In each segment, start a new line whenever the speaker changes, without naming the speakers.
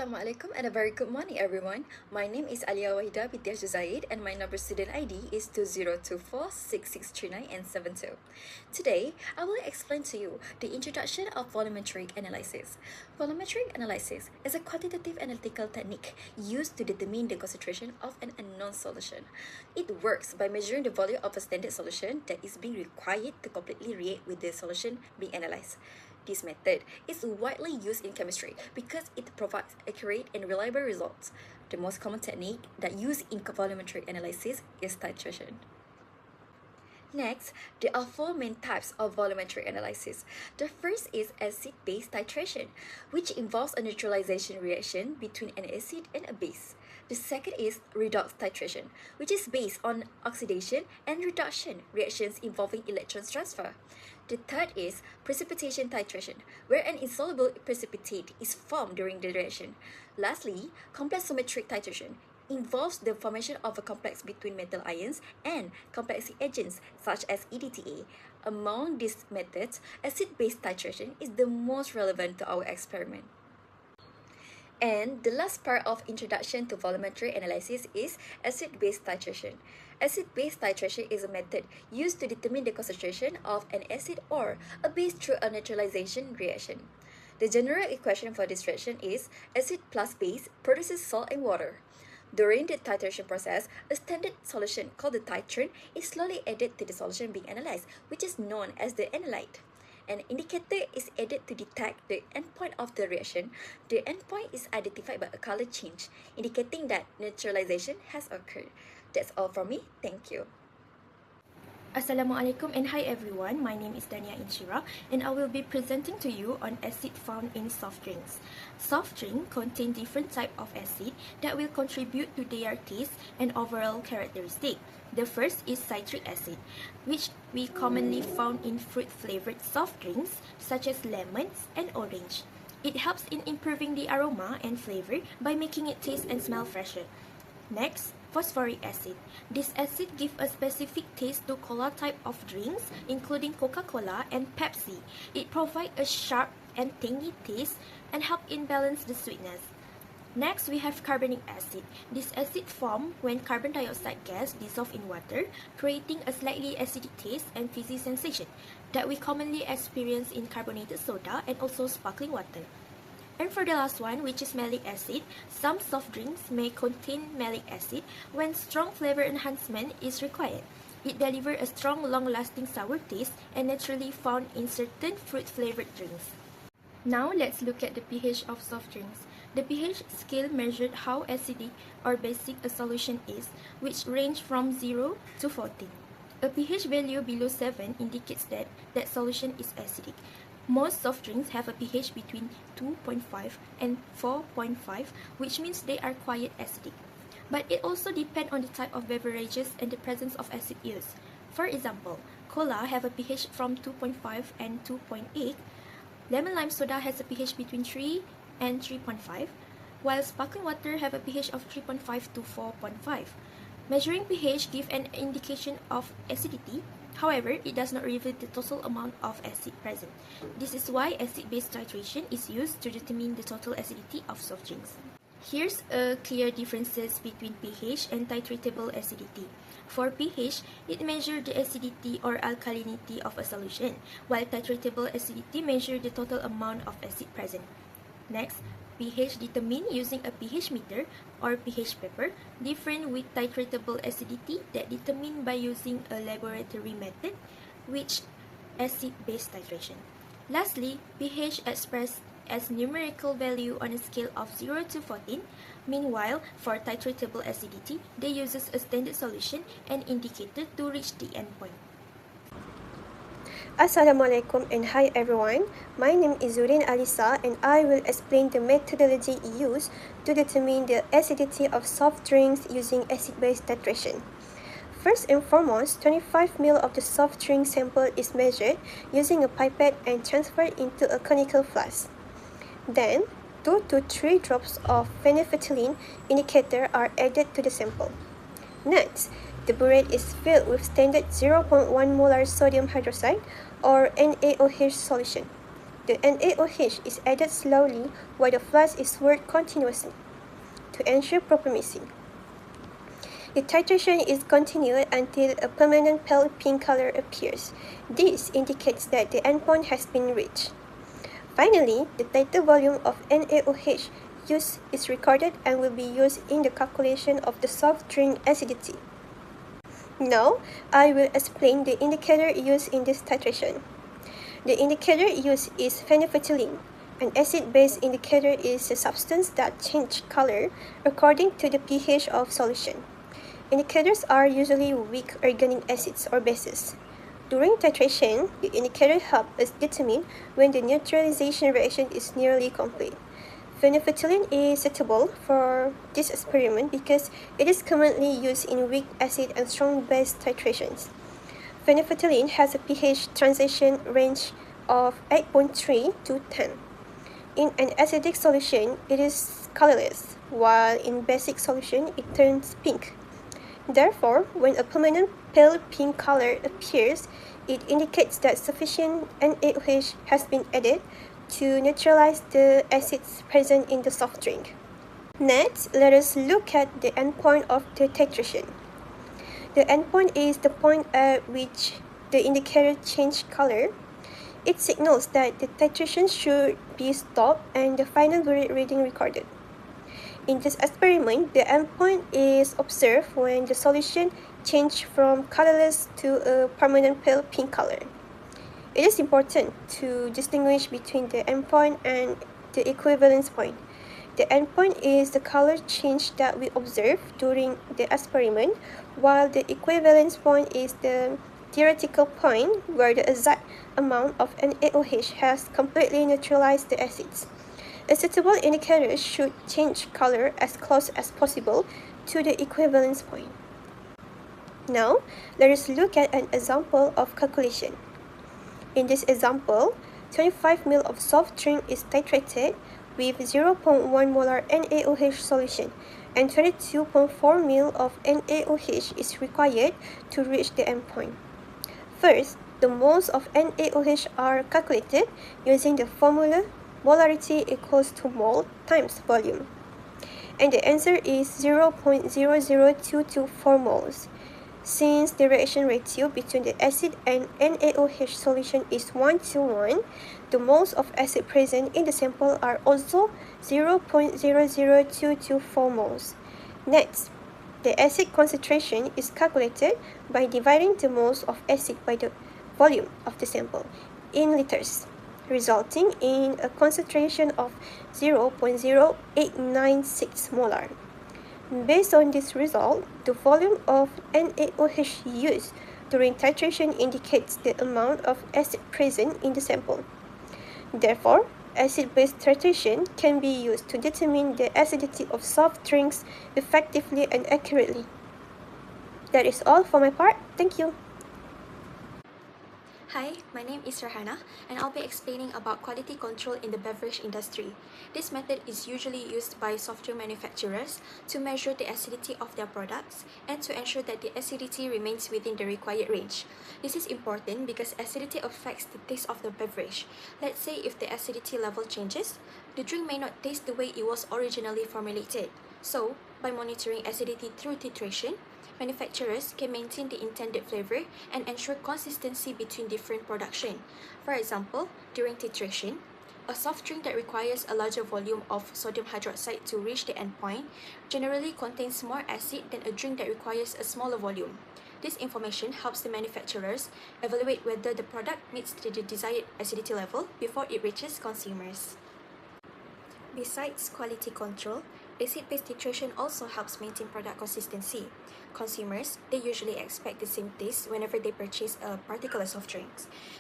Assalamualaikum and a very good morning everyone. My name is WAHEEDAH binti HERZULZAID and my number student ID is 20246639 and 72. Today, I will explain to you the introduction of volumetric analysis. Volumetric analysis is a quantitative analytical technique used to determine the concentration of an unknown solution. It works by measuring the volume of a standard solution that is being required to completely react with the solution being analyzed. This method is widely used in chemistry because it provides accurate and reliable results. The most common technique that used in volumetric analysis is titration. Next, there are four main types of volumetric analysis. The first is acid-base titration, which involves a neutralization reaction between an acid and a base. The second is redox titration, which is based on oxidation and reduction reactions involving electron transfer. The third is precipitation titration, where an insoluble precipitate is formed during the reaction. Lastly, complexometric titration involves the formation of a complex between metal ions and complex agents such as EDTA. Among these methods, acid-base titration is the most relevant to our experiment. And the last part of introduction to volumetric analysis is acid-base titration. Acid-base titration is a method used to determine the concentration of an acid or a base through a neutralization reaction. The general equation for this reaction is acid plus base produces salt and water. During the titration process, a standard solution called the titrant is slowly added to the solution being analyzed, which is known as the analyte. An indicator is added to detect the endpoint of the reaction. The endpoint is identified by a color change, indicating that neutralization has occurred. That's all from me. Thank you.
Assalamualaikum and hi everyone, my name is DANIA and I will be presenting to you on acid found in soft drinks. Soft drinks contain different types of acid that will contribute to their taste and overall characteristic. The first is citric acid, which we commonly found in fruit-flavored soft drinks such as lemons and orange. It helps in improving the aroma and flavor by making it taste and smell fresher. Next, phosphoric acid. This acid gives a specific taste to cola type of drinks, including Coca-Cola and Pepsi. It provides a sharp and tangy taste and help in balance the sweetness. Next, we have carbonic acid. This acid forms when carbon dioxide gas dissolves in water, creating a slightly acidic taste and fizzy sensation that we commonly experience in carbonated soda and also sparkling water. And for the last one, which is malic acid, some soft drinks may contain malic acid when strong flavor enhancement is required. It delivers a strong, long-lasting sour taste and naturally found in certain fruit-flavored drinks. Now let's look at the pH of soft drinks. The pH scale measured how acidic or basic a solution is, which range from 0 to 14. A pH value below 7 indicates that that solution is acidic. Most soft drinks have a pH between 2.5 and 4.5, which means they are quite acidic. But it also depends on the type of beverages and the presence of acid used. For example, cola have a pH from 2.5 and 2.8. Lemon lime soda has a pH between 3 and 3.5, while sparkling water have a pH of 3.5 to 4.5. Measuring pH gives an indication of acidity. However, it does not reveal the total amount of acid present. This is why acid-base titration is used to determine the total acidity of soft drinks. Here's a clear differences between pH and titratable acidity. For pH, it measures the acidity or alkalinity of a solution, while titratable acidity measures the total amount of acid present. Next, pH determined using a pH meter or pH paper, different with titratable acidity that determined by using a laboratory method, which acid-base titration. Lastly, pH expressed as numerical value on a scale of 0 to 14. Meanwhile, for titratable acidity, they use a standard solution and indicator to reach the endpoint.
Assalamualaikum and hi everyone, my name is ZUREEN ALLISSA and I will explain the methodology used to determine the acidity of soft drinks using acid-base titration. First and foremost, 25 ml of the soft drink sample is measured using a pipette and transferred into a conical flask. Then, 2 to 3 drops of phenolphthalein indicator are added to the sample. Next, the burette is filled with standard 0.1 molar sodium hydroxide or NaOH solution. The NaOH is added slowly while the flask is swirled continuously to ensure proper mixing. The titration is continued until a permanent pale pink color appears. This indicates that the endpoint has been reached. Finally, the total volume of NaOH used is recorded and will be used in the calculation of the soft drink acidity. Now, I will explain the indicator used in this titration. The indicator used is phenolphthalein. An acid-based indicator is a substance that changes color according to the pH of solution. Indicators are usually weak organic acids or bases. During titration, the indicator helps us determine when the neutralization reaction is nearly complete. Phenolphthalein is suitable for this experiment because it is commonly used in weak acid and strong base titrations. Phenolphthalein has a pH transition range of 8.3 to 10. In an acidic solution, it is colorless, while in basic solution, it turns pink. Therefore, when a permanent pale pink color appears, it indicates that sufficient NaOH has been added to neutralize the acids present in the soft drink. Next, let us look at the endpoint of the titration. The endpoint is the point at which the indicator changes color. It signals that the titration should be stopped and the final reading recorded. In this experiment, the endpoint is observed when the solution changes from colorless to a permanent pale pink color. It is important to distinguish between the endpoint and the equivalence point. The endpoint is the color change that we observe during the experiment, while the equivalence point is the theoretical point where the exact amount of NaOH has completely neutralized the acids. A suitable indicator should change color as close as possible to the equivalence point. Now, let us look at an example of calculation. In this example, 25 ml of soft drink is titrated with 0.1 molar NaOH solution and 22.4 ml of NaOH is required to reach the endpoint. First, the moles of NaOH are calculated using the formula molarity equals to mole times volume. And the answer is 0.00224 moles. Since the reaction ratio between the acid and NaOH solution is 1:1, the moles of acid present in the sample are also 0.00224 moles. Next, the acid concentration is calculated by dividing the moles of acid by the volume of the sample in liters, resulting in a concentration of 0.0896 molar. Based on this result, the volume of NaOH used during titration indicates the amount of acid present in the sample. Therefore, acid-based titration can be used to determine the acidity of soft drinks effectively and accurately. That is all for my part. Thank you.
Hi, my name is RAIHANAH and I'll be explaining about quality control in the beverage industry. This method is usually used by soft drink manufacturers to measure the acidity of their products and to ensure that the acidity remains within the required range. This is important because acidity affects the taste of the beverage. Let's say if the acidity level changes, the drink may not taste the way it was originally formulated. So, by monitoring acidity through titration, manufacturers can maintain the intended flavor and ensure consistency between different production. For example, during titration, a soft drink that requires a larger volume of sodium hydroxide to reach the endpoint generally contains more acid than a drink that requires a smaller volume. This information helps the manufacturers evaluate whether the product meets the desired acidity level before it reaches consumers. Besides quality control, acid-based titration also helps maintain product consistency. Consumers, they usually expect the same taste whenever they purchase a particular soft drink.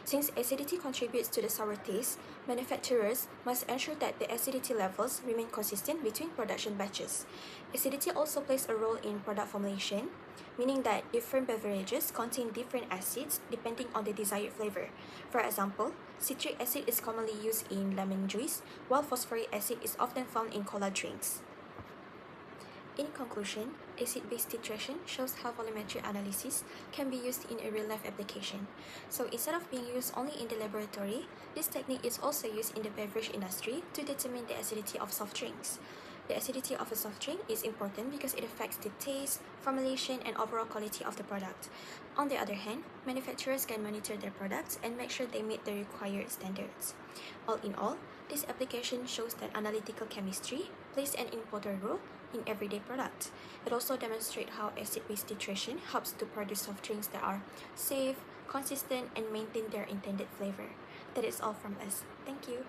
Since acidity contributes to the sour taste, manufacturers must ensure that the acidity levels remain consistent between production batches. Acidity also plays a role in product formulation, meaning that different beverages contain different acids depending on the desired flavor. For example, citric acid is commonly used in lemon juice, while phosphoric acid is often found in cola drinks. In conclusion, acid-base titration shows how volumetric analysis can be used in a real-life application. So instead of being used only in the laboratory, this technique is also used in the beverage industry to determine the acidity of soft drinks. The acidity of a soft drink is important because it affects the taste, formulation, and overall quality of the product. On the other hand, manufacturers can monitor their products and make sure they meet the required standards. All in all, this application shows that analytical chemistry plays an important role in everyday products. It also demonstrates how acid-base titration helps to produce soft drinks that are safe, consistent, and maintain their intended flavor. That is all from us. Thank you.